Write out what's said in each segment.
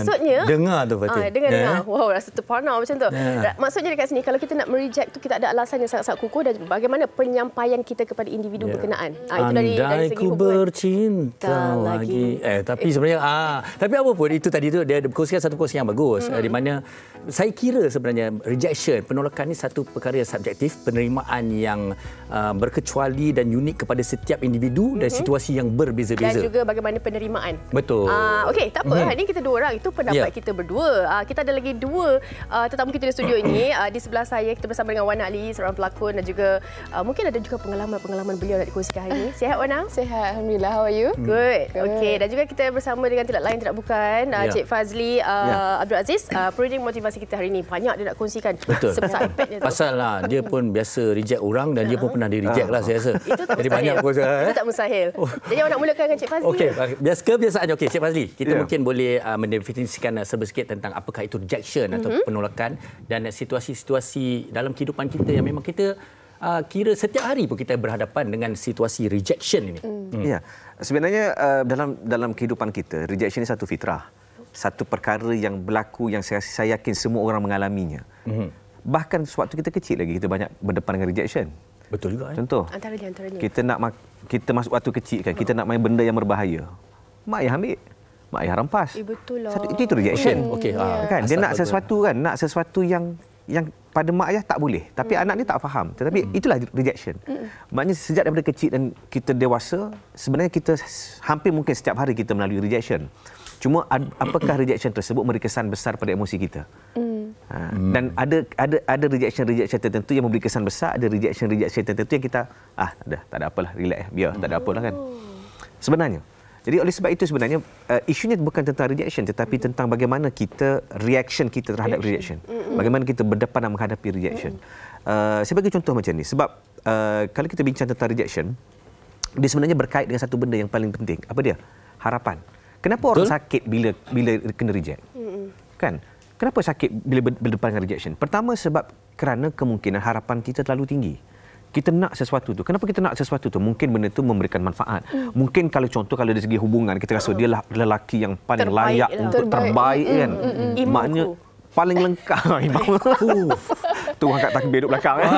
maksudnya dengar tu Fatih. Dengar. Wow, rasa terpana macam tu. Maksudnya dekat sini kalau kita nak mereject tu kita ada alasan yang sangat-sangat kukuh dan bagaimana penyampaian kita kepada individu berkenaan. Itu dari segi ku hubungan. bercinta lagi. Tapi sebenarnya tapi apa pun itu tadi tu dia berkongsikan satu kongsi yang bagus di mana saya kira sebenarnya rejection, penolakan ni satu perkara yang subjektif, penerimaan yang berkecuali dan unik kepada setiap individu dan situasi yang berbeza-beza. Dan juga bagaimana penerimaan. Betul. Okey, tak apa. Hari ini kita dua orang, itu pendapat kita berdua. Kita ada lagi dua tetamu kita di studio ini. Di sebelah saya kita bersama dengan Wana Ali, seorang pelakon dan juga mungkin ada juga pengalaman beliau nak dikongsikan hari ini. Sihat Wana? Sihat, alhamdulillah. How are you? Good. Okey, dan juga kita bersama dengan tidak lain tidak bukan Cik Fazli Abdul Aziz, pendidik motivasi kita hari ini. Banyak dia nak kongsikan. Betul. Sebesar impact dia tu. Pasal dia pun biasa reject orang dan dia pun pernah di-reject lah saya rasa. Itu tak Jadi mustahil. banyak pun. Itu tak mustahil. Jadi awak nak mulakan dengan Cik Fazli. Okey, kebiasaan. Okey, Cik Fazli, kita mungkin boleh mendefinisikan sedikit tentang apakah itu rejection atau penolakan dan situasi-situasi dalam kehidupan kita yang memang kita kira setiap hari pun kita berhadapan dengan situasi rejection ini. Ya, sebenarnya dalam kehidupan kita, rejection ini satu fitrah. Satu perkara yang berlaku yang saya yakin semua orang mengalaminya. Bahkan sewaktu kita kecil lagi kita banyak berdepan dengan rejection. Betul juga. Contoh, Antaranya. kita masuk waktu kecil kan, kita nak main benda yang berbahaya. Mak ayah ambil. Mak ayah rampas. Betul lah. Itu rejection. Okey. Kan dia nak sesuatu kan, nak sesuatu yang pada mak ayah tak boleh. Tapi anak ni tak faham. Tetapi itulah rejection. Maknanya sejak daripada kecil dan kita dewasa, sebenarnya kita hampir mungkin setiap hari kita melalui rejection. Cuma apakah rejection tersebut memberi kesan besar pada emosi kita? Dan ada rejection tertentu yang memberi kesan besar, ada rejection tertentu yang kita tak ada apalah, relax, biar tak ada apalah kan. Sebenarnya. Jadi oleh sebab itu sebenarnya isunya bukan tentang rejection tetapi tentang bagaimana reaction kita terhadap rejection. Bagaimana kita berdepan dan menghadapi rejection. Saya bagi contoh macam ni sebab kalau kita bincang tentang rejection, dia sebenarnya berkait dengan satu benda yang paling penting. Apa dia? Harapan. Kenapa orang sakit bila kena reject? Kan? Kenapa sakit bila berdepan dengan rejection? Pertama sebab kerana kemungkinan harapan kita terlalu tinggi. Kita nak sesuatu tu. Kenapa kita nak sesuatu tu? Mungkin benda tu memberikan manfaat. Mungkin kalau dari segi hubungan kita rasa dia lelaki yang paling layak untuk terbaik kan. Maknanya paling lengkap. Tu angkat takbir duduk belakang kan.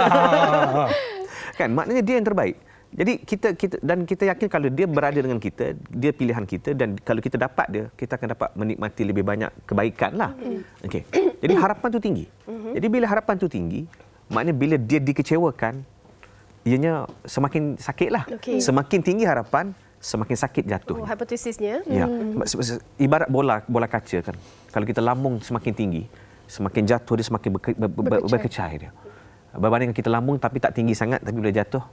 Kan maknanya dia yang terbaik. Jadi kita yakin kalau dia berada dengan kita, dia pilihan kita dan kalau kita dapat dia, kita akan dapat menikmati lebih banyak kebaikan lah. Okey. Jadi harapan tu tinggi. Jadi bila harapan tu tinggi, maknanya bila dia dikecewakan, ianya semakin sakit lah. Semakin tinggi harapan, semakin sakit jatuh. Hipotesisnya. Ya. Ibarat bola kaca kan. Kalau kita lambung semakin tinggi, semakin jatuh dia semakin berkecai dia. Berbanding kita lambung tapi tak tinggi sangat tapi bila jatuh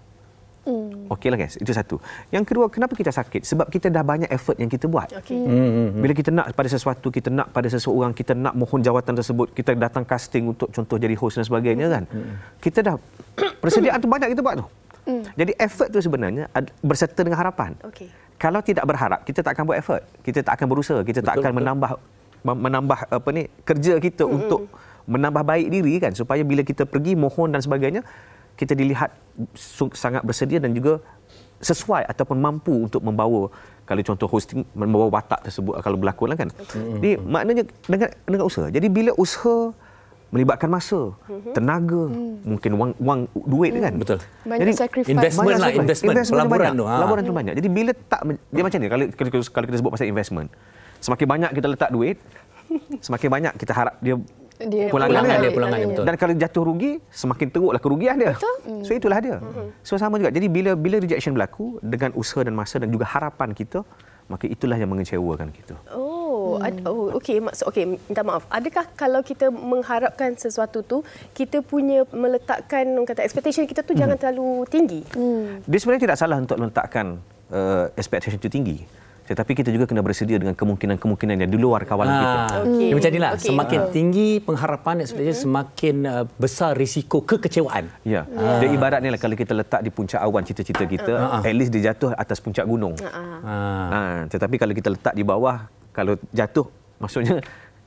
okeylah guys, itu satu. Yang kedua, kenapa kita sakit? Sebab kita dah banyak effort yang kita buat. Bila kita nak pada sesuatu, kita nak pada seseorang, kita nak mohon jawatan tersebut, kita datang casting untuk contoh jadi host dan sebagainya kan. Kita dah persediaan tu banyak kita buat tu. Jadi effort tu sebenarnya berserta dengan harapan. Kalau tidak berharap, kita tak akan buat effort. Kita tak akan berusaha, kita tak akan menambah kerja kita untuk menambah baik diri kan supaya bila kita pergi mohon dan sebagainya kita dilihat sangat bersedia dan juga sesuai ataupun mampu untuk membawa kalau contoh hosting membawa watak tersebut kalau berlakon lah kan. Jadi maknanya dengan usaha. Jadi bila usaha melibatkan masa, tenaga, mungkin wang duit kan. Betul. Banyak sacrifice. Investment pelaburan tu. Pelaburan tu banyak. Jadi bila tak dia macam ni kalau kita sebut pasal investment. Semakin banyak kita letak duit, semakin banyak kita harap dia pulangan dia. Betul. Dan kalau jatuh rugi, semakin teruklah kerugian dia. So itulah dia. So sama juga. Jadi bila rejection berlaku dengan usaha dan masa dan juga harapan kita, maka itulah yang mengecewakan kita. Okey, minta maaf. Adakah kalau kita mengharapkan sesuatu tu, kita punya meletakkan expectation kita tu jangan terlalu tinggi? Dia sebenarnya tidak salah untuk meletakkan expectation itu tinggi. Tetapi kita juga kena bersedia dengan kemungkinan yang di luar kawalan kita. Dia macam inilah. Semakin tinggi pengharapan, semakin besar risiko kekecewaan. Ya. Dia ibaratnya lah kalau kita letak di puncak awan cita-cita kita, at least dia jatuh atas puncak gunung. Tetapi kalau kita letak di bawah, kalau jatuh, maksudnya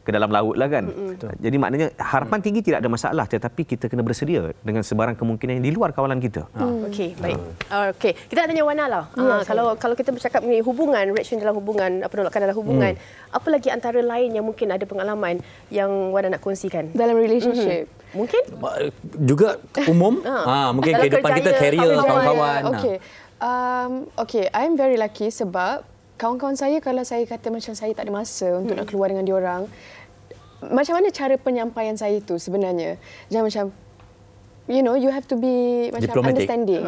ke dalam laut lah kan. Jadi maknanya harapan tinggi tidak ada masalah, tetapi kita kena bersedia dengan sebarang kemungkinan yang di luar kawalan kita. Okey, baik. Okey, kita nak tanya Wana lah. Kalau kita bercakap mengenai hubungan, reaction dalam hubungan, penolakan dalam hubungan, apa lagi antara lain yang mungkin ada pengalaman yang Wana nak kongsikan? Dalam relationship. Mungkin? Juga umum. Mungkin dalam kehidupan kita, kerjaya, career, kawan-kawan. Okay, I'm very lucky sebab kawan-kawan saya, kalau saya kata macam saya tak ada masa untuk nak keluar dengan diorang, macam mana cara penyampaian saya tu sebenarnya? Jangan macam, you have to be macam diplomatic, understanding,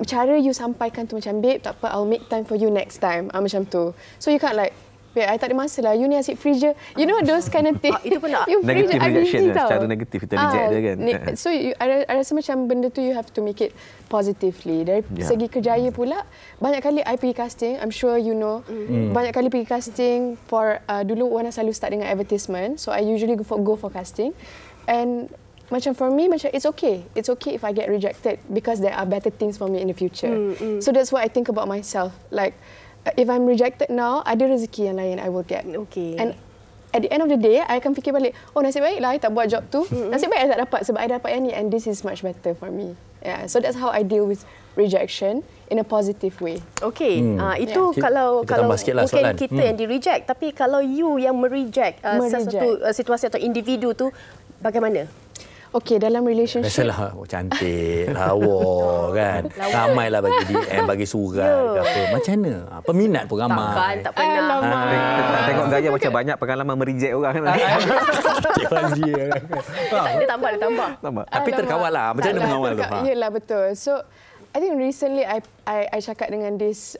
cara you sampaikan tu macam, babe, tak apa, I'll make time for you next time. Macam tu. So you can't like, babe, I tak ada masa lah, you ni asyik free je. Those kind of thing. Itu pun tak. Negative rejection lah, secara negatif kita reject dia kan. So I rasa macam benda tu you have to make it positively. Dari segi kerjaya pula, banyak kali I pergi casting, I'm sure you know. Banyak kali pergi casting for, dulu Wana selalu start dengan advertisement, so I usually go for casting. And macam for me, macam it's okay if I get rejected because there are better things for me in the future. So that's what I think about myself. Like, if I'm rejected now, ada rezeki yang lain I will get. Okay. And at the end of the day, I akan fikir balik, oh nasib baiklah I tak buat job tu. Nasib baik I tak dapat sebab I dapat yang ni, and this is much better for me. Yeah, so that's how I deal with rejection in a positive way. Okay, itu kalau lah mungkin soalan. kita yang di-reject, tapi kalau you yang mereject sesuatu situasi atau individu tu, bagaimana? Okay, dalam relationship. Biasalah, cantik, lawa kan. Ramailah bagi DM, bagi surat ke apa. Macam mana? Peminat pun ramai. Tak pernah. Tengok gaya macam banyak pengalaman mereject orang kan. Cik Fazli Dia tambah. Tapi terkawal lah. Macam mana mengawal tu? Yelah, betul. So, I think recently I cakap dengan this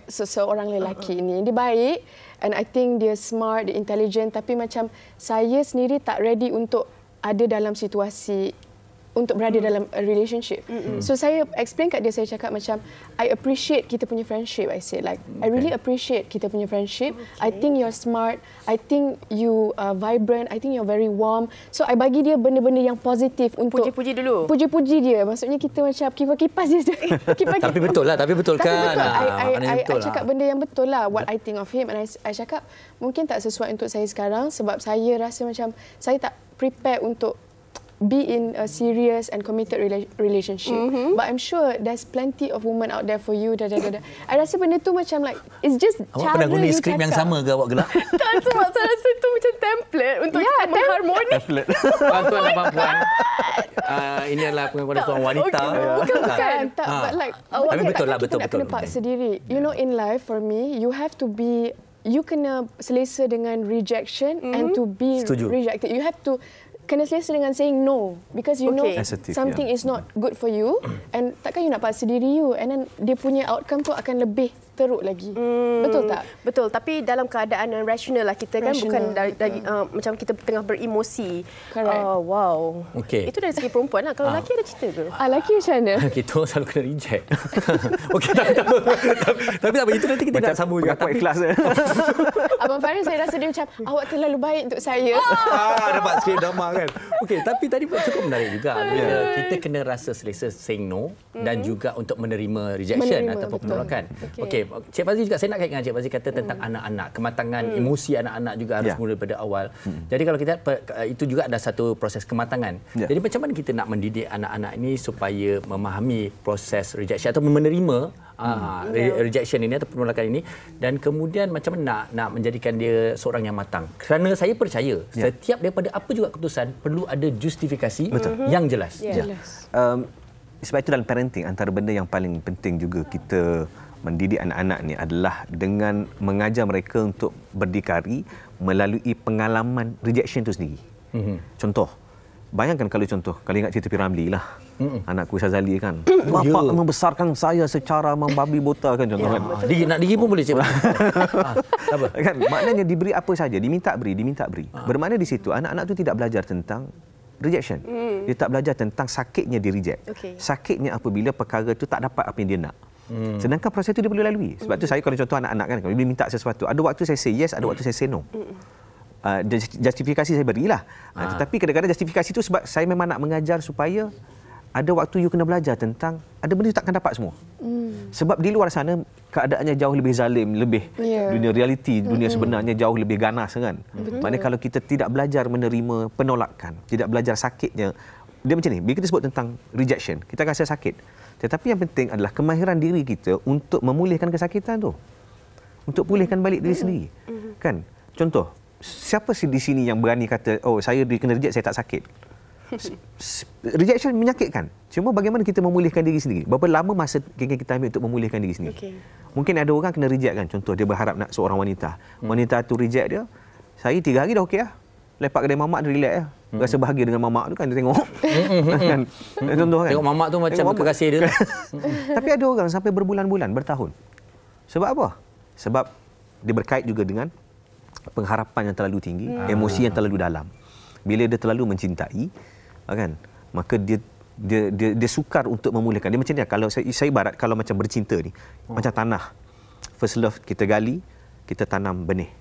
seseorang lelaki ini. Dia baik, and I think dia smart, dia intelligent, tapi macam saya sendiri tak ready untuk ada dalam situasi untuk berada dalam a relationship. So saya explain kat dia, saya cakap macam, I appreciate kita punya friendship. I said like, I really appreciate kita punya friendship. I think you're smart. I think you vibrant. I think you're very warm. So I bagi dia benda-benda yang positif untuk puji-puji dulu. Puji-puji dia. Maksudnya kita macam kipas dia. Tapi betul lah. Tapi betul kan. I cakap benda yang betul lah. What I think of him. And I cakap mungkin tak sesuai untuk saya sekarang sebab saya rasa macam saya tak prepare untuk be in a serious and committed relationship. But I'm sure there's plenty of women out there for you. I rasa benda tu macam like, it's just awak cara pernah guna you skrip yang cakap. sama ke awak gelak? Tak, sebab saya rasa itu macam template untuk kita mengharmoni. Tuan-tuan dan puan-puan. Ini adalah pengakuan wanita. Bukan. Tak, but like, Tapi betul lah, kita nak kena paksa diri. You know, in life, for me, you have to be, you kena selesa dengan rejection and to be rejected. You have to kena selesa dengan saying no because you know something is not good for you, and takkan you nak paksa diri you, and then dia punya outcome tu akan lebih teruk lagi. Betul tak? Betul, tapi dalam keadaan rasional lah kita kan, bukan dari macam kita tengah beremosi. Wow. Okay. Itu dari segi perempuan lah. Kalau lelaki ada cerita ke? Lelaki macam mana? Kita selalu kena reject. Okey, tapi tak apa, itu nanti kita nak sambung juga. Tapi ikhlas je. Abang Faris, saya rasa dia macam, awak terlalu baik untuk saya. Dapat skrip drama kan. Okey, tapi tadi cukup menarik juga. Bila kita kena rasa selesa saying no dan juga untuk menerima rejection ataupun penolakan. Okey, Cik Fazli juga, saya nak kaitkan Cik Fazli kata tentang anak-anak, kematangan emosi anak-anak juga harus mula daripada awal. Jadi kalau kita, itu juga ada satu proses kematangan. Jadi macam mana kita nak mendidik anak-anak ini supaya memahami proses rejection atau menerima rejection ini atau penolakan ini, dan kemudian macam mana nak menjadikan dia seorang yang matang. Kerana saya percaya setiap daripada apa juga keputusan perlu ada justifikasi yang jelas. Sebab itu dalam parenting, antara benda yang paling penting juga kita mendidik anak-anak ni adalah dengan mengajar mereka untuk berdikari melalui pengalaman rejection itu sendiri. Contoh, bayangkan kalau ingat cerita Piramli lah. Anakku Syazali kan. Bapa membesarkan saya secara membabi buta kan, contoh kan. Nak diri pun boleh Cik. Apa? Kan, maknanya diberi apa saja, diminta beri. Bermakna di situ anak-anak tu tidak belajar tentang rejection. Dia tak belajar tentang sakitnya di reject. Sakitnya apabila perkara itu tak dapat apa yang dia nak. Sedangkan proses itu dia perlu lalui. Sebab tu saya kalau contoh anak-anak kan, kalau dia minta sesuatu, ada waktu saya say yes, ada waktu saya say no. Justifikasi saya berilah. Tetapi kadang-kadang justifikasi itu sebab saya memang nak mengajar supaya ada waktu you kena belajar tentang ada benda you takkan dapat semua. Sebab di luar sana keadaannya jauh lebih zalim, lebih dunia realiti, dunia sebenarnya jauh lebih ganas kan. Maknanya kalau kita tidak belajar menerima penolakan, tidak belajar sakitnya, dia macam ni. Bila kita sebut tentang rejection, kita akan rasa sakit. Tetapi yang penting adalah kemahiran diri kita untuk memulihkan kesakitan tu. Untuk pulihkan balik diri sendiri. Kan? Contoh, siapa sih di sini yang berani kata, oh saya kena reject, saya tak sakit? Rejection menyakitkan. Cuma bagaimana kita memulihkan diri sendiri? Berapa lama masa kita ambil untuk memulihkan diri sendiri? Mungkin ada orang kena reject kan. Contoh, dia berharap nak seorang wanita. Wanita tu reject dia, saya 3 hari dah okey lah. Lepak kedai mamak dia relax lah. Rasa bahagia dengan mamak tu kan, dia tengok. Kan? Contoh kan. Tengok mamak tu macam kekasih dia. Tapi ada orang sampai berbulan-bulan, bertahun. Sebab apa? Sebab dia berkait juga dengan pengharapan yang terlalu tinggi, emosi yang terlalu dalam. Bila dia terlalu mencintai, kan, maka dia sukar untuk memulihkan. Dia macam ni, kalau saya ibarat kalau macam bercinta ni, macam tanah. First love, kita gali, kita tanam benih.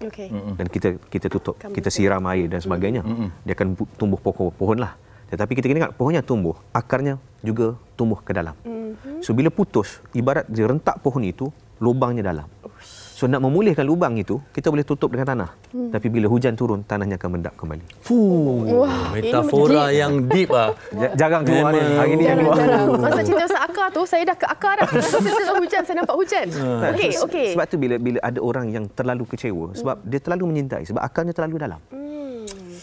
Dan kita tutup, kita siram air dan sebagainya. Dia akan tumbuh pohon lah. Tetapi kita kena ingat, pohonnya tumbuh, akarnya juga tumbuh ke dalam. So bila putus, ibarat dia rentak pohon itu, lubangnya dalam. So nak memulihkan lubang itu, kita boleh tutup dengan tanah. Tapi bila hujan turun, tanahnya akan mendap kembali. Metafora yang deep ah. Jarang keluar ni. Hari ni yang keluar. Masa cerita pasal akar tu, saya dah ke akar dah. Setelah hujan, saya nampak hujan. Okey. Sebab tu bila ada orang yang terlalu kecewa, sebab dia terlalu menyintai, sebab akarnya terlalu dalam.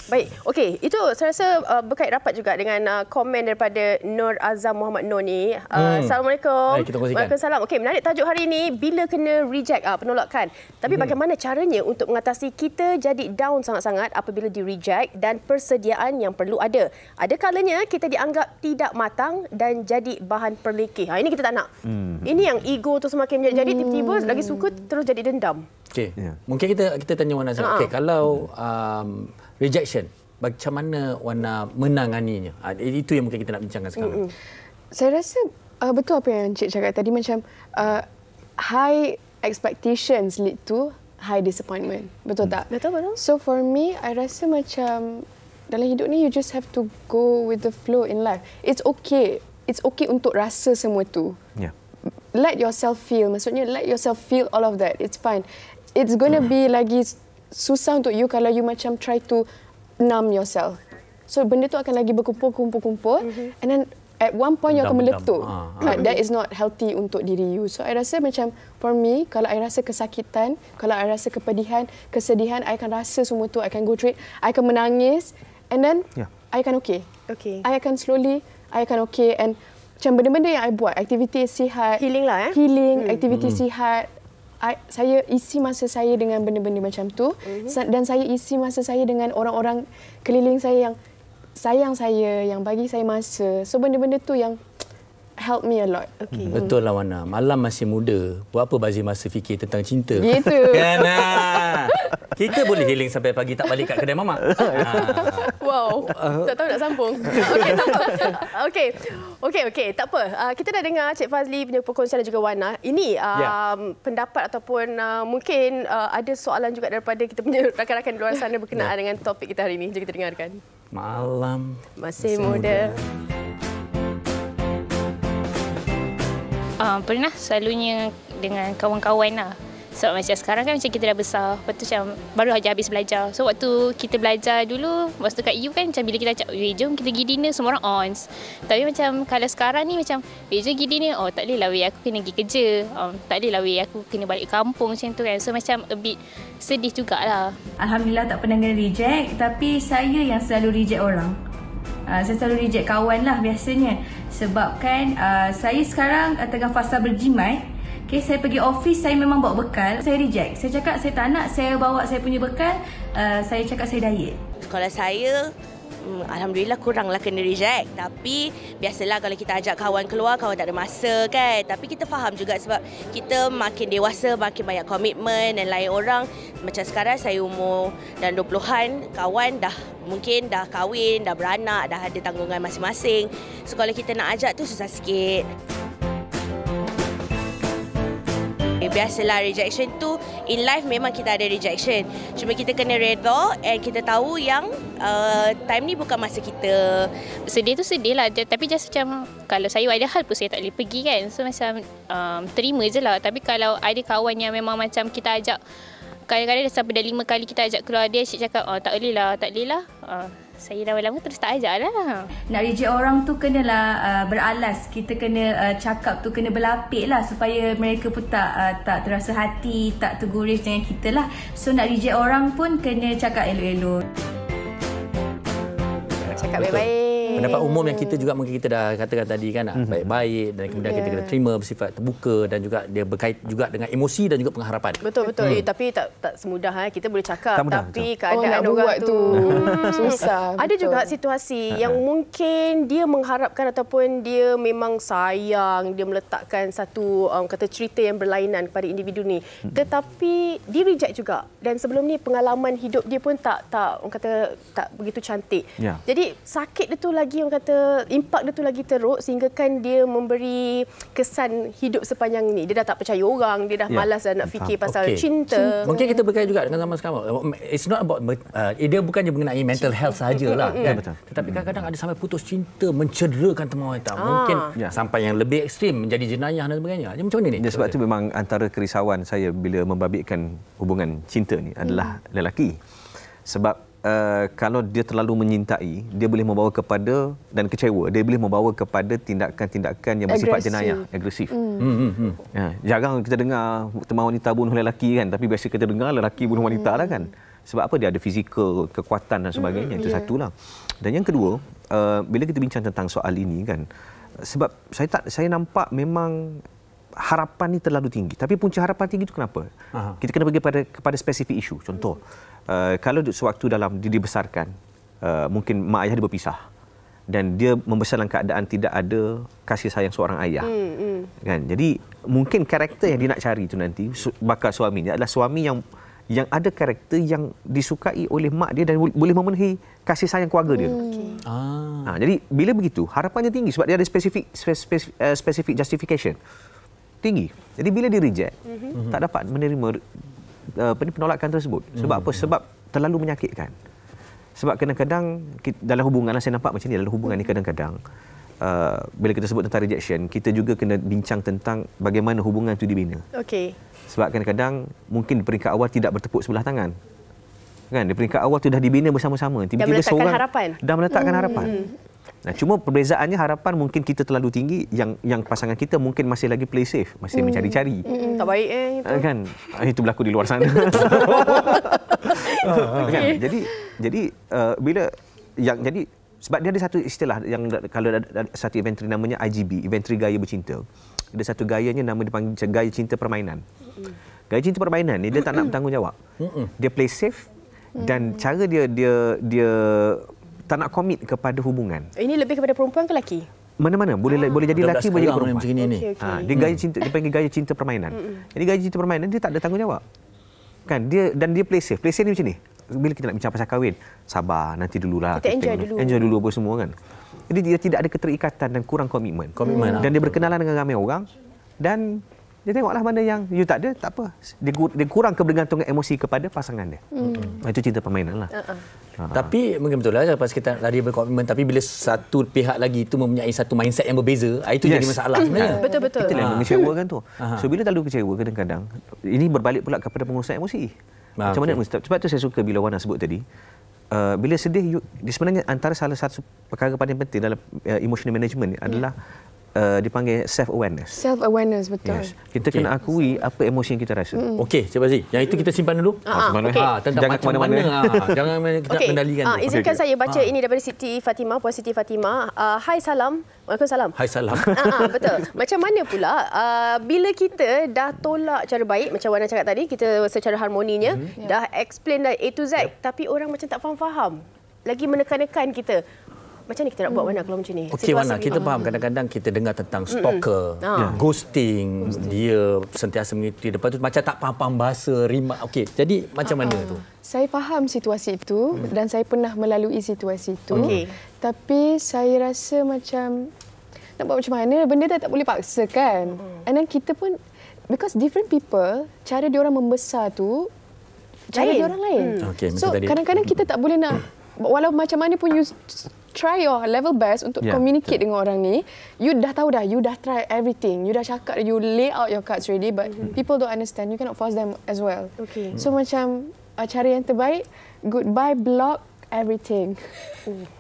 Baik, okey. Itu saya rasa berkait rapat juga dengan komen daripada Nur Azam Muhammad Nur ni. Assalamualaikum. Waalaikumsalam. Okey, menarik tajuk hari ini, bila kena reject, penolakan. Tapi bagaimana caranya untuk mengatasi kita jadi down sangat-sangat apabila di-reject dan persediaan yang perlu ada. Ada kalanya kita dianggap tidak matang dan jadi bahan perlekeh. Ini kita tak nak. Ini yang ego tu semakin menjadi, tiba-tiba lagi suka terus jadi dendam. Okey. Mungkin kita tanya Wana sekarang. Okey, kalau rejection, macam mana Wana menanganinya? Itu yang mungkin kita nak bincangkan sekarang. Saya rasa betul apa yang Cik cakap tadi, macam high expectations lead to high disappointment. Betul tak? Betul. So for me, I rasa macam dalam hidup ni, you just have to go with the flow in life. It's okay. It's okay untuk rasa semua tu. Let yourself feel. Maksudnya, let yourself feel all of that. It's fine. It's gonna be lagi susah untuk you kalau you macam try to numb yourself. So benda tu akan lagi berkumpul and then at one point you akan meletup. That is not healthy untuk diri you. So I rasa macam for me, kalau I rasa kesakitan, kalau I rasa kepedihan, kesedihan, I akan rasa semua tu, I akan go through it, I akan menangis and then I akan okay. I akan slowly, I akan okay, and macam benda-benda yang I buat, aktiviti sihat, healing lah healing, aktiviti sihat, saya isi masa saya dengan benda-benda macam tu, dan saya isi masa saya dengan orang-orang keliling saya yang sayang saya, yang bagi saya masa. So benda-benda tu yang help me a lot. Betul lah Wana. Malam masih muda. Buat apa bazir masa fikir tentang cinta? Gitu. Kan? Kita boleh healing sampai pagi tak balik kat kedai mamak. Wow. Tak tahu nak sambung. Okey, tak apa. Kita dah dengar Cik Fazli punya perkongsian dan juga Wana. Ini pendapat ataupun mungkin ada soalan juga daripada kita punya rakan-rakan di luar sana berkenaan dengan topik kita hari ini. Jom kita dengarkan. Malam masih muda. Pernah selalunya dengan kawan-kawan lah. Sebab macam sekarang kan macam kita dah besar. Lepas tu macam baru saja habis belajar. So waktu kita belajar dulu, waktu kat EU kan macam bila kita cakap, jom kita pergi dinner, semua orang ons. Tapi macam kalau sekarang ni macam, jom pergi dinner, tak boleh lah aku kena pergi kerja. Tak boleh lah aku kena balik kampung macam tu kan. So macam a bit sedih jugalah. Alhamdulillah tak pernah kena reject, tapi saya yang selalu reject orang. Saya selalu reject kawan lah biasanya. Sebab kan saya sekarang tengah fasa berjimat. Okay, saya pergi office, saya memang bawa bekal. Saya reject. Saya cakap saya tak nak, saya bawa saya punya bekal. Saya cakap saya diet. Kalau saya, alhamdulillah kuranglah kena reject. Tapi biasalah kalau kita ajak kawan keluar, kawan tak ada masa kan. Tapi kita faham juga sebab kita makin dewasa, makin banyak komitmen dan lain orang. Macam sekarang saya umur dan 20-an, kawan mungkin dah kahwin, dah beranak, dah ada tanggungan masing-masing. So kalau kita nak ajak tu susah sikit. dia. Biasalah rejection tu in life memang kita ada rejection. Cuma kita kena redha and kita tahu yang time ni bukan masa kita. Sedih tu sedih lah. Tapi just macam kalau saya ada hal pun saya tak boleh pergi kan. So macam terima je lah. Tapi kalau ada kawan yang memang macam kita ajak, kadang-kadang sampai dah 5 kali kita ajak keluar, dia asyik cakap tak boleh lah. Saya lama-lama terus tak ajak lah. Nak reject orang tu kenalah beralas. Kita kena cakap tu kena berlapik lah supaya mereka pun tak terasa hati, tak terguris dengan kita lah. So nak reject orang pun kena cakap elok-elok. Cakap baik-baik. Pendapat umum yang kita juga mungkin kita dah katakan tadi kan, baik-baik, dan kemudian kita kena terima, bersifat terbuka, dan juga dia berkait juga dengan emosi dan juga pengharapan. Betul. Tapi tak semudah kita boleh cakap, tapi keadaan nak orang buat tu susah. Ada juga situasi yang mungkin dia mengharapkan ataupun dia memang sayang, dia meletakkan satu kata cerita yang berlainan kepada individu ni, tetapi dia reject juga, dan sebelum ni pengalaman hidup dia pun tak orang kata tak begitu cantik. Jadi sakit dia tu lagi, orang kata impak dia tu lagi teruk, sehingga kan dia memberi kesan hidup sepanjang ni. Dia dah tak percaya orang, dia dah malas dah nak fikir pasal cinta. Mungkin kita berkait juga dengan zaman sekarang. It's not about dia bukannya mengenai mental health sahajalah kan. Tetapi kadang-kadang ada sampai putus cinta, mencederakan teman wanita. Mungkin sampai yang lebih ekstrim menjadi jenayah dan sebagainya. Macam mana ni? Sebab itu memang antara kerisauan saya bila membabitkan hubungan cinta ni adalah lelaki. Sebab kalau dia terlalu menyintai, dia boleh membawa kepada, dan kecewa, dia boleh membawa kepada tindakan-tindakan yang bersifat jenayah, agresif. Jarang kita dengar teman wanita bunuh lelaki kan, tapi biasa kita dengar lelaki bunuh wanita lah kan. Sebab apa? Dia ada fizikal, kekuatan dan sebagainya. Itu satulah. Dan yang kedua, bila kita bincang tentang soal ini kan, sebab saya nampak memang harapan ni terlalu tinggi. Tapi punca harapan tinggi itu kenapa? Kita kena pergi kepada spesifik isu. Contoh, kalau sewaktu dalam dia dibesarkan, mungkin mak ayah dia berpisah dan dia membesar dalam keadaan tidak ada kasih sayang seorang ayah. Kan? Jadi mungkin karakter yang dia nak cari itu nanti bakal suami dia adalah suami yang ada karakter yang disukai oleh mak dia dan boleh memenuhi kasih sayang keluarga dia. Jadi bila begitu harapannya tinggi sebab dia ada spesifik justification tinggi. Jadi bila dia reject, tak dapat menerima penolakan tersebut. Sebab apa? Sebab terlalu menyakitkan. Sebab kadang-kadang dalam hubungan, saya nampak macam ni, dalam hubungan ni kadang-kadang bila kita sebut tentang rejection, kita juga kena bincang tentang bagaimana hubungan itu dibina. Sebab kadang-kadang mungkin di peringkat awal tidak bertepuk sebelah tangan. Kan? Di peringkat awal itu dah dibina bersama-sama. Tiba-tiba seorang dah meletakkan harapan. Nah, cuma perbezaannya harapan mungkin kita terlalu tinggi, yang pasangan kita mungkin masih lagi play safe, masih mencari-cari. Tak baik itu. Kan? Itu berlaku di luar sana. Kan? Jadi bila jadi sebab dia ada satu istilah yang kalau ada satu inventory namanya IGB, inventory gaya bercinta. Ada satu gayanya nama dipanggil gaya cinta permainan. Gaya cinta permainan ni dia tak nak bertanggungjawab. Dia play safe dan cara dia tak nak komit kepada hubungan. Ini lebih kepada perempuan ke lelaki? Mana-mana boleh jadi lelaki, boleh jadi perempuan. Macam ini. Dia gaya cinta, dia panggil gaya cinta permainan. Jadi gaya cinta permainan dia tak ada tanggungjawab. Kan dia play safe. Play safe ni macam ni. Bila kita nak bincang pasal kahwin, sabar nanti dululah. Kita enjoy dulu apa semua kan. Jadi dia tidak ada keterikatan dan kurang komitmen. Dan dia berkenalan dengan ramai orang dan dia tengoklah mana yang you tak ada, tak apa. Dia kurang kebergantungan emosi kepada pasangan dia. Itu cinta permainan lah. Tapi mungkin betul lah lepas kita tadi berkomitmen, tapi bila satu pihak lagi itu mempunyai satu mindset yang berbeza, itu jadi masalah sebenarnya. Betul-betul. Itulah yang mengecewakan tu. So bila terlalu kecewa kadang-kadang, ini berbalik pula kepada pengurusan emosi. Macam mana? Sebab tu saya suka bila Wana sebut tadi, bila sedih, sebenarnya antara salah satu perkara paling penting dalam emotional management adalah dipanggil self-awareness. Self-awareness, betul. Kita kena akui apa emosi yang kita rasa. Okey, Cik Bazri. Yang itu kita simpan dulu. Jangan ke mana-mana. Jangan kita kendalikan. Izinkan saya baca ini daripada Siti Fatimah, Puan Siti Fatimah. Hai salam. Waalaikumsalam. Hai salam. Betul. Macam mana pula bila kita dah tolak cara baik, macam Wana cakap tadi, kita secara harmoninya dah explain dari A to Z, tapi orang macam tak faham-faham. Lagi menekan-nekan kita. Macam ni kita nak buat Wana kalau macam ni? Okey Wana, kita faham kadang-kadang kita dengar tentang stalker, ghosting, dia sentiasa mengikuti, lepas tu macam tak faham bahasa, rimak. Okey, jadi macam mana tu? Saya faham situasi itu dan saya pernah melalui situasi itu. Tapi saya rasa macam nak buat macam mana, benda tak boleh paksa kan. And then kita pun because different people, cara diorang membesar tu, cara diorang lain. Okey, So tadi. kadang-kadang kita tak boleh nak, walau macam mana pun you try your level best untuk communicate dengan orang ni, you dah tahu dah, you dah try everything, you dah cakap, you lay out your cards ready, but people don't understand, you cannot force them as well. Okay. So macam cara yang terbaik, goodbye, block everything.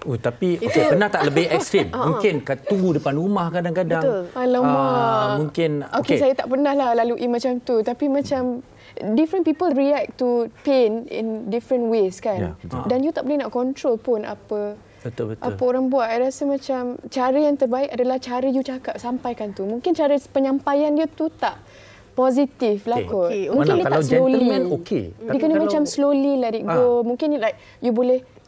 Tapi pernah tak lebih ekstrim? Mungkin kat tunggu depan rumah kadang-kadang. Betul. Alamak. Mungkin Okay, saya tak pernah lah lalui macam tu, tapi macam different people react to pain in different ways kan. Dan you tak boleh nak control pun apa orang buat. I rasa macam cara yang terbaik adalah cara you cakap, sampaikan tu. Mungkin cara penyampaian dia tu tak positif lah kot. Mungkin dia kalau tak slowly. Gentleman, Dia kena macam slowly let it go. Mungkin like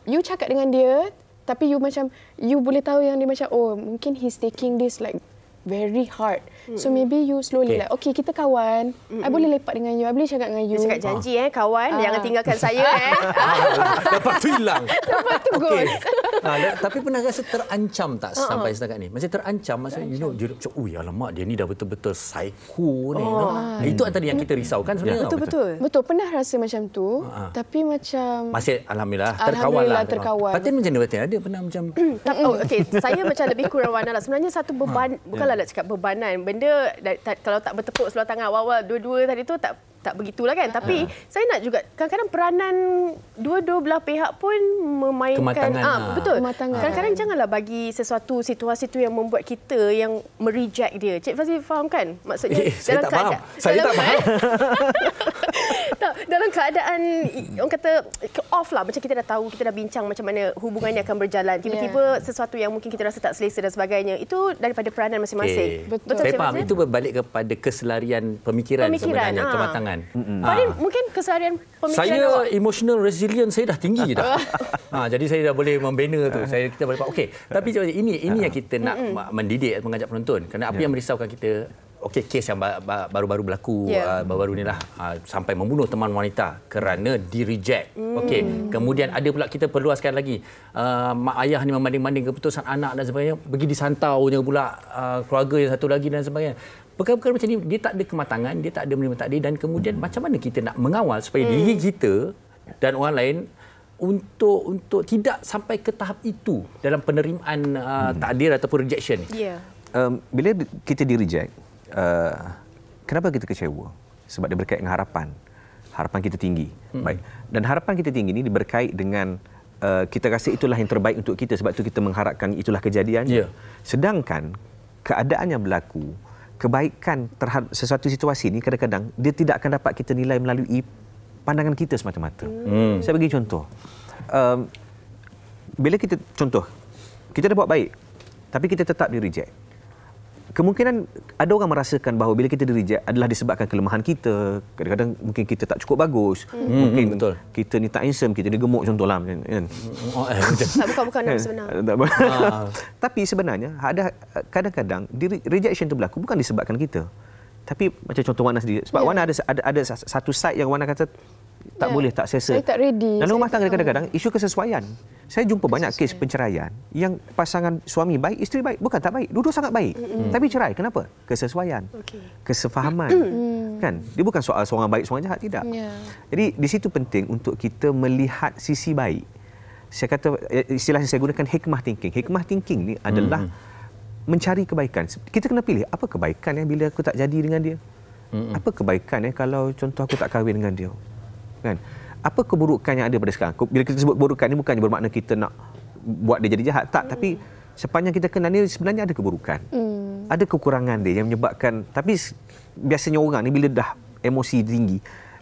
you cakap dengan dia, tapi you macam you boleh tahu yang dia macam mungkin he's taking this like very hard. So maybe you slowly like, okay, kita kawan. I boleh lepak dengan you. I boleh cakap dengan you. Dia cakap janji kawan, jangan tinggalkan saya Lepas tu hilang. Lepas tu ghost. Tapi pernah rasa terancam tak sampai setakat ni? Macam terancam, maksudnya macam, alamak, dia ni dah betul-betul psycho ni. Itu antara yang kita risaukan sebenarnya. Betul, pernah rasa macam tu. Tapi macam masih alhamdulillah terkawal. Fatin macam mana? Ada pernah macam saya macam lebih kurang Wana lah. Sebenarnya satu beban, bukanlah nak cakap bebanan. Benda kalau tak bertepuk seluar tangan awal-awal dua-dua tadi tu tak begitulah kan. Tapi saya nak juga kadang-kadang peranan dua-dua belah pihak pun memainkan betul. Kadang-kadang janganlah bagi sesuatu situasi tu yang membuat kita yang mereject dia. Cik Fazli faham kan? Maksudnya saya tak faham. Saya tak faham. Dalam keadaan orang kata off lah, macam kita dah tahu, kita dah bincang macam mana hubungannya akan berjalan, tiba-tiba sesuatu yang mungkin kita rasa tak selesa dan sebagainya, itu daripada peranan masing-masing. Betul. Saya faham. Itu berbalik kepada keselarian pemikiran sebenarnya, kematangan. Fatin, mungkin keseharian pemikiran saya awak, emotional resilience saya dah tinggi dah. Jadi saya dah boleh membina tu. Kita boleh okey. Tapi ini yang kita nak mendidik, mengajak penonton. Kerana apa yang merisaukan kita, kes yang baru-baru berlaku baru-baru ni lah, sampai membunuh teman wanita kerana di-reject. Kemudian ada pula, kita perluaskan lagi, mak ayah ni membanding-banding keputusan anak dan sebagainya, pergi disantaunya pula keluarga yang satu lagi dan sebagainya. Perkara-perkara macam ni, dia tak ada kematangan, dia tak ada menerima takdir, dan kemudian macam mana kita nak mengawal supaya diri kita dan orang lain untuk tidak sampai ke tahap itu dalam penerimaan takdir ataupun rejection ni. Bila kita di-reject, kenapa kita kecewa? Sebab dia berkait dengan harapan. Harapan kita tinggi. Baik. Dan harapan kita tinggi ini berkait dengan kita rasa itulah yang terbaik untuk kita, sebab itu kita mengharapkan itulah kejadiannya. Sedangkan keadaan yang berlaku, kebaikan terhadap sesuatu situasi ini kadang-kadang dia tidak akan dapat kita nilai melalui pandangan kita semata-mata. Saya bagi contoh. Bila kita dah buat baik tapi kita tetap di-reject. Kemungkinan ada orang merasakan bahawa bila kita di-reject adalah disebabkan kelemahan kita. Kadang-kadang mungkin kita tak cukup bagus. Mungkin kita ni tak handsome, kita ni gemuk contohlah. Kan? Bukan nama sebenar. Tapi sebenarnya ada kadang-kadang rejection itu berlaku bukan disebabkan kita. Tapi macam contoh Wana sendiri. Sebab Wana ada satu side yang Wana kata tak boleh, tak selesa. Saya tak ready. Dalam rumah tangga kadang-kadang isu kesesuaian. Saya jumpa banyak kes penceraian yang pasangan suami baik, isteri baik. Bukan tak baik, dua-dua sangat baik. Tapi cerai. Kenapa? Kesesuaian. Kesefahaman. Kan? Dia bukan soal seorang baik, seorang jahat. Tidak. Jadi di situ penting untuk kita melihat sisi baik. Saya kata, istilah yang saya gunakan hikmah thinking. Hikmah thinking ni adalah mencari kebaikan. Kita kena pilih apa kebaikan bila aku tak jadi dengan dia. Apa kebaikan kalau contoh aku tak kahwin dengan dia. Kan? Apa keburukan yang ada pada sekarang? Bila kita sebut keburukan ni bukannya bermakna kita nak buat dia jadi jahat, tak. Tapi sepanjang kita kenal dia sebenarnya ada keburukan. Ada kekurangan dia yang menyebabkan, tapi biasanya orang ni bila dah emosi tinggi,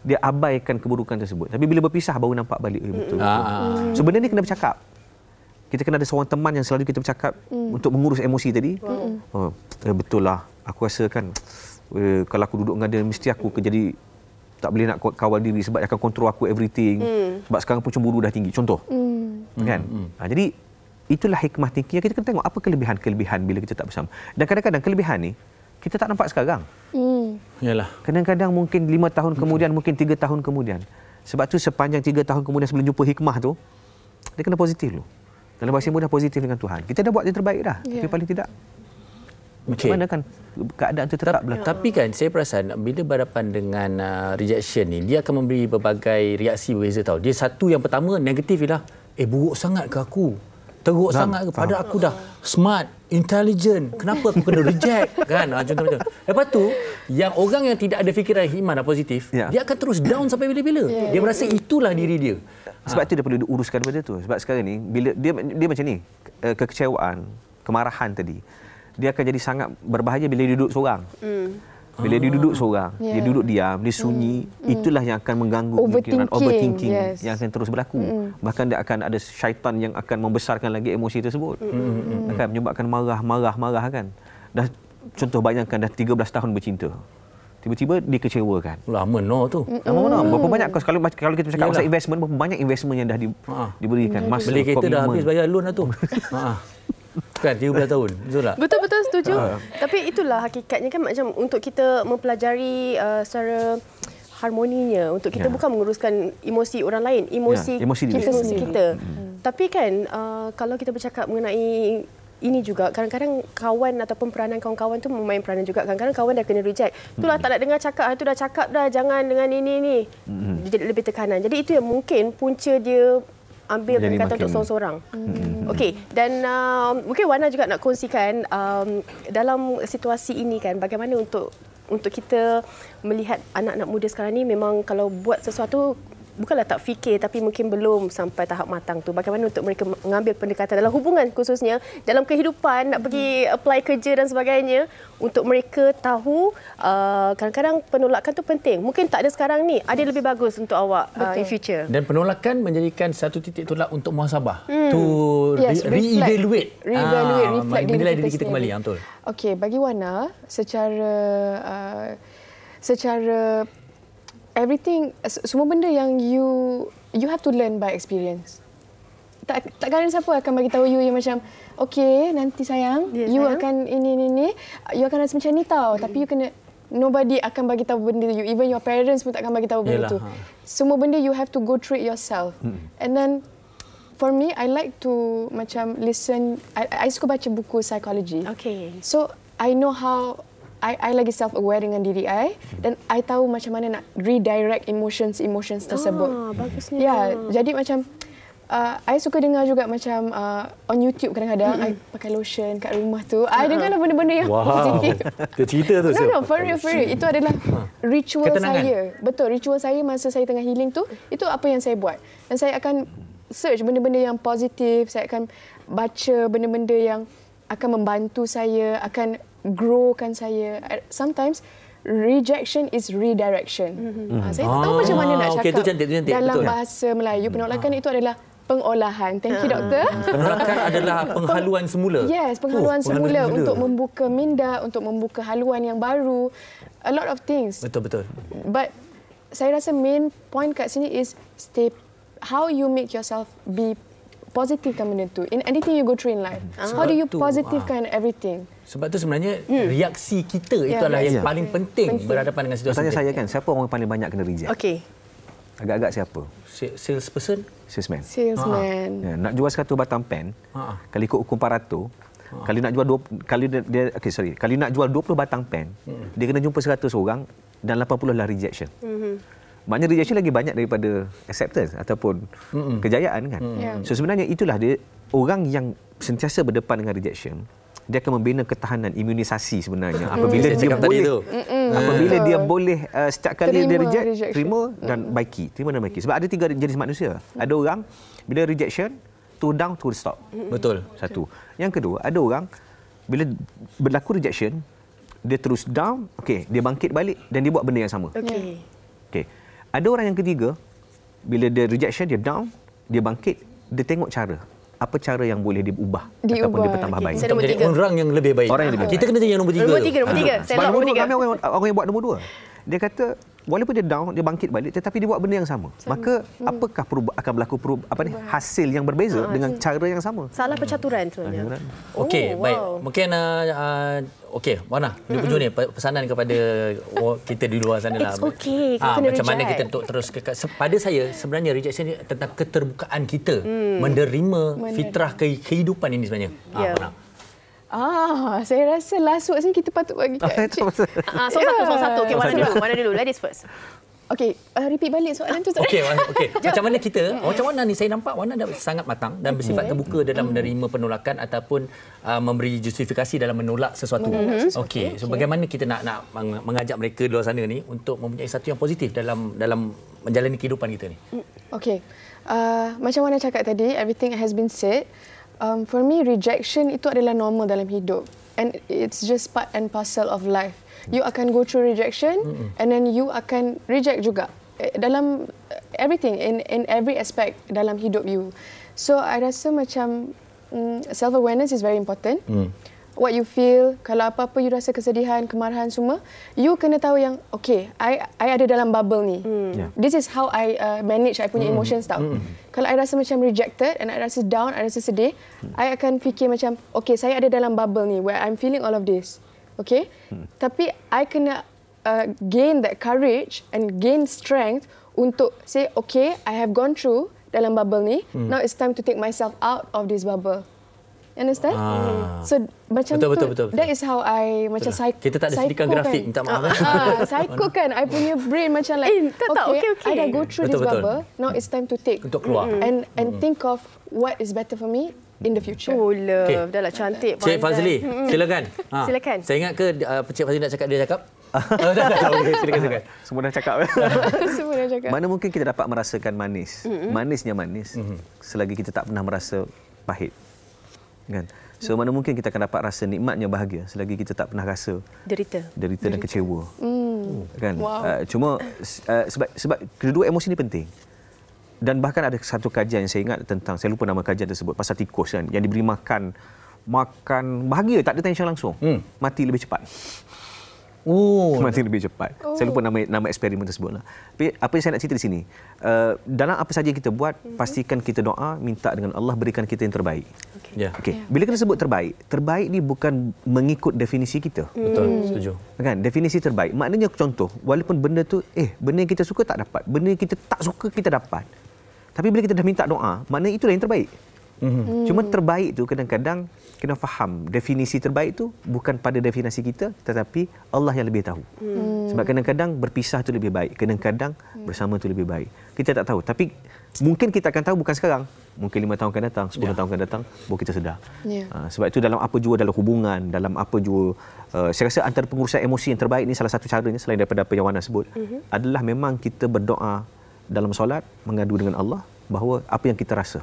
dia abaikan keburukan tersebut. Tapi bila berpisah baru nampak balik betul. So benda ni kena bercakap. Kita kena ada seorang teman yang selalu kita bercakap untuk mengurus emosi tadi. Betul lah. Aku rasa kan kalau aku duduk dengan dia mesti aku jadi tak boleh nak kawal diri sebab dia akan kontrol aku everything. Sebab sekarang pun cemburu dah tinggi. Contoh. Kan? Jadi itulah hikmah thinking. Kita kena tengok apa kelebihan-kelebihan bila kita tak bersama. Dan kadang-kadang kelebihan ni kita tak nampak sekarang. Yalah. Kadang-kadang mungkin 5 tahun kemudian, mungkin 3 tahun kemudian. Sebab tu sepanjang 3 tahun kemudian sebelum jumpa hikmah tu, dia kena positif dulu. Dalam bahasa mudah, positif dengan Tuhan. Kita dah buat yang terbaik dah. Tapi paling tidak Macam mana kan keadaan itu tetap berlaku. Tapi kan saya perasan bila berhadapan dengan rejection ni, dia akan memberi berbagai reaksi berbeza tau. Dia satu yang pertama negatif ialah buruk sangat ke aku? Teruk sangat ke? Pada aku dah smart, intelligent. Kenapa aku kena reject? Kan? Contoh-contoh. Lepas tu, yang orang yang tidak ada fikiran iman dan positif, dia akan terus down sampai bila-bila. Dia merasa itulah diri dia. Sebab tu dia perlu diuruskan benda tu. Sebab sekarang ni, bila dia macam ni, kekecewaan, kemarahan tadi, dia akan jadi sangat berbahaya bila dia duduk seorang. Bila dia duduk seorang, dia duduk diam, dia sunyi, itulah yang akan mengganggu overthinking yang akan terus berlaku. Bahkan dia akan ada syaitan yang akan membesarkan lagi emosi tersebut. Akan menyebabkan marah kan. Dah contoh bayangkan dah 13 tahun bercinta. Tiba-tiba dikecewakan. Lama tu. Lama. Berapa banyak kalau kita cakap pasal investment, berapa banyak investment yang dah diberikan. Masa beli kereta dah habis bayar loan dah tu. Kan 13 tahun. Betul tak? Betul setuju. Tapi itulah hakikatnya kan, macam untuk kita mempelajari secara harmoninya, untuk kita bukan menguruskan emosi orang lain, emosi kita. Tapi kan kalau kita bercakap mengenai ini juga, kadang-kadang kawan ataupun peranan kawan-kawan tu memain peranan juga. Kadang-kadang kawan dah kena reject. Itulah tak nak dengar cakap, tu dah cakap dah jangan dengan ini. Dia jadi lebih tekanan. Jadi itu yang mungkin punca dia ambil pendekatan untuk seorang-seorang. Okey, dan mungkin Wana juga nak kongsikan dalam situasi ini kan, bagaimana untuk kita melihat anak-anak muda sekarang ni, memang kalau buat sesuatu bukanlah tak fikir, tapi mungkin belum sampai tahap matang tu. Bagaimana untuk mereka mengambil pendekatan dalam hubungan, khususnya dalam kehidupan, nak pergi apply kerja dan sebagainya, untuk mereka tahu kadang-kadang penolakan tu penting. Mungkin tak ada sekarang ni, ada lebih bagus untuk awak in future. Dan penolakan menjadikan satu titik tolak untuk muhasabah. To re-evaluate. Reflect menilai diri kita kembali. Betul. Okey, bagi Wana, secara everything, semua benda yang you have to learn by experience. Takkan ada siapa akan bagi tahu you yang macam, okey, nanti sayang, you akan ini, you akan rasa macam ni tau. Tapi you kena, nobody akan bagi tahu benda you. Even your parents pun takkan bagi tahu benda tu. Semua benda you have to go through it yourself. And then for me, I like to macam listen. I suka baca buku psychology. Okay. So I know how I lagi self-aware dengan diri I, dan I tahu macam mana nak redirect emotions tersebut. Bagusnya. Ya, jadi macam I suka dengar juga macam on YouTube kadang-kadang I pakai lotion kat rumah tu. I dengarlah benda-benda yang positif. Dia cerita tu. No, for real. Itu adalah ritual saya. Betul, ritual saya masa saya tengah healing tu, itu apa yang saya buat. Dan saya akan search benda-benda yang positif, saya akan baca benda-benda yang akan membantu saya, akan growkan saya. Sometimes rejection is redirection. Saya tak tahu macam mana nak cakap. Itu cantik. Dalam betul. bahasa Melayu, penolakan itu adalah pengolahan. Thank you, doktor. Penolakan adalah penghaluan semula. Yes, penghaluan semula untuk membuka minda, untuk membuka haluan yang baru. A lot of things. Betul. But saya rasa main point kat sini is how you make yourself be positifkan benda tu. In anything you go through in life. How do you positifkan everything? Sebab tu sebenarnya reaksi kita itu adalah yang paling penting berhadapan dengan situasi. Tanya saya kan, siapa orang paling banyak kena reject? Okey. Agak-agak siapa? Salesperson? Salesman. Salesman. Nak jual 100 batang pen, kalau ikut hukum Pareto, kalau nak jual kalau nak jual 20 batang pen, dia kena jumpa 100 orang dan 80 lah rejection. Maknanya rejection lagi banyak daripada acceptance ataupun kejayaan kan. So sebenarnya itulah dia, orang yang sentiasa berdepan dengan rejection, dia akan membina ketahanan imunisasi sebenarnya. Apabila dia boleh setiap kali dia reject, terima dan baiki. Sebab ada 3 jenis manusia. Ada orang bila rejection, to down to stop. Betul. Satu. Yang kedua, ada orang bila berlaku rejection, dia terus down, dia bangkit balik dan dia buat benda yang sama. Okey. Ada orang yang ketiga, bila dia rejection, dia down, dia bangkit, dia tengok cara. Apa cara yang boleh diubah ataupun dia bertambah baik. Saya nombor 3. Orang yang lebih baik. Kita kena jadi yang nombor 3. Nombor 3. Saya nombor 3. Ramai orang yang buat nombor 2. Dia kata walaupun dia down, dia bangkit balik, tetapi dia buat benda yang sama. Maka apakah akan berlaku hasil yang berbeza dengan cara yang sama? Salah percaturan sebenarnya. Okey, baik. Mungkin Wana, di hujung ni pesanan kepada kita di luar sana lah. It's okay. Macam mana kita untuk terus pada saya sebenarnya rejection ni tentang keterbukaan kita menerima fitrah kehidupan ini sebenarnya. Wana. Saya rasa last word ni kita patut bagi kat Cik. Soal satu. Okey, mana dulu? Ladies first. Okey, repeat balik soalan tu. Okey. Macam mana kita, macam Wana ni saya nampak Wana dah sangat matang dan bersifat terbuka dalam menerima penolakan ataupun memberi justifikasi dalam menolak sesuatu. Okey, so bagaimana kita nak mengajak mereka di luar sana ni untuk mempunyai satu yang positif dalam menjalani kehidupan kita ni? Okey. Macam Wana cakap tadi, everything has been said. For me, rejection itu adalah normal dalam hidup. And it's just part and parcel of life. You akan go through rejection and then you akan reject juga dalam everything in every aspect dalam hidup you. So I rasa macam self awareness is very important. What you feel, kalau apa-apa you rasa kesedihan, kemarahan semua, you kena tahu yang okay, I ada dalam bubble ni. This is how I manage I punya emotions tau. Kalau I rasa macam rejected and I rasa down, I rasa sedih, I akan fikir macam okay, saya ada dalam bubble ni where I'm feeling all of this. Okay? Tapi I kena gain that courage and gain strength untuk say, okay, I have gone through dalam bubble ni. Now it's time to take myself out of this bubble. Understand? So macam betul. that is how I macam psycho. Kita tak ada sediakan grafik, minta maaf. Psycho kan, I punya brain macam like, okay, I dah go through this bubble. Now it's time to take untuk keluar and think of what is better for me in the future. Oh, love. Dah lah cantik. Cik Fazli, silakan. Silakan. Saya ingat ke Cik Fazli nak cakap, dia cakap? Silakan. Semua dah cakap. Semua dah cakap. Mana mungkin kita dapat merasakan manis. Manisnya manis selagi kita tak pernah merasa pahit. Kan? So mana mungkin kita akan dapat rasa nikmatnya bahagia selagi kita tak pernah rasa derita dan kecewa. Kan? Cuma sebab kedua emosi ini penting. Dan bahkan ada satu kajian yang saya ingat tentang, saya lupa nama kajian tersebut, pasal tikus kan, yang diberi makan bahagia, tak ada tension langsung, mati lebih cepat. Mati lebih cepat. Saya lupa nama eksperimen tersebut lah. Tapi apa yang saya nak cerita di sini, dalam apa saja yang kita buat, pastikan kita doa, minta dengan Allah berikan kita yang terbaik. Okay. Bila kita sebut terbaik ni bukan mengikut definisi kita. Betul, setuju. Kan? Definisi terbaik maknanya, contoh, walaupun benda tu benda yang kita suka tak dapat, benda yang kita tak suka kita dapat. Tapi bila kita dah minta doa, maknanya itulah yang terbaik. Cuma terbaik tu kadang-kadang kena faham, definisi terbaik tu bukan pada definisi kita, tetapi Allah yang lebih tahu. Sebab kadang-kadang berpisah tu lebih baik, kadang-kadang bersama tu lebih baik. Kita tak tahu, tapi mungkin kita akan tahu bukan sekarang, mungkin 5 tahun akan datang, 10 tahun akan datang, baru kita sedar. Sebab itu dalam apa jua, dalam hubungan, dalam apa jua, saya rasa antara pengurusan emosi yang terbaik ni, salah satu caranya selain daripada apa yang Wana sebut, adalah memang kita berdoa dalam solat, mengadu dengan Allah bahawa apa yang kita rasa,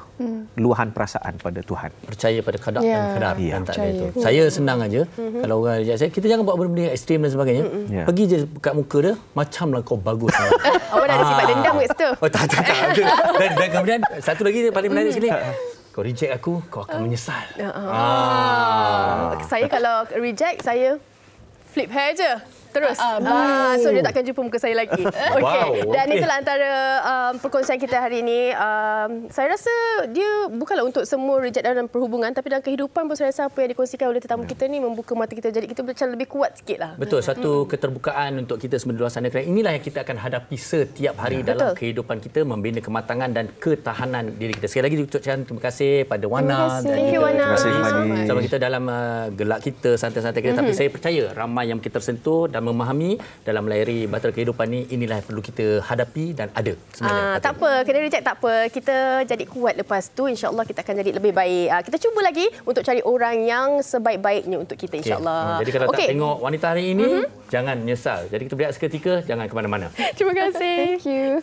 luahan perasaan pada Tuhan. Percaya pada qada dan qadar, dan tak ada itu. Saya senang aja. Kalau orang reject saya, kita jangan buat benda yang ekstrim dan sebagainya. Pergi je kat muka dia, macamlah kau bagus. Awak dah ada sifat dendam kat situ. Tak ada. Dan kemudian satu lagi paling menarik sini, kau reject aku, kau akan menyesal. Saya kalau reject, saya flip hair je. Terus. So dia takkan jumpa muka saya lagi. Dan itulah antara perkongsian kita hari ini. Saya rasa dia bukanlah untuk semua reject dalam perhubungan, tapi dalam kehidupan pun saya rasa apa yang dikongsikan oleh tetamu kita ni membuka mata kita, jadi kita macam lebih kuat sikit lah. Betul, satu keterbukaan untuk kita semua di luar sana. Kerana inilah yang kita akan hadapi setiap hari dalam kehidupan kita, membina kematangan dan ketahanan diri kita. Sekali lagi ucapkan terima kasih pada Wana dan Wana bersama kita dalam gelak kita, santai-santai kita. Tapi saya percaya ramai yang kita tersentuh dan memahami dalam melayari bahtera kehidupan ni. Inilah yang perlu kita hadapi dan ada sebenarnya. Tak apa, kena reject tak apa. Kita jadi kuat lepas tu. InsyaAllah kita akan jadi lebih baik. Kita cuba lagi untuk cari orang yang sebaik-baiknya untuk kita, insyaAllah. Jadi kalau tak tengok wanita hari ini, jangan menyesal. Jadi kita berehat seketika, jangan ke mana-mana. Terima kasih. Thank you.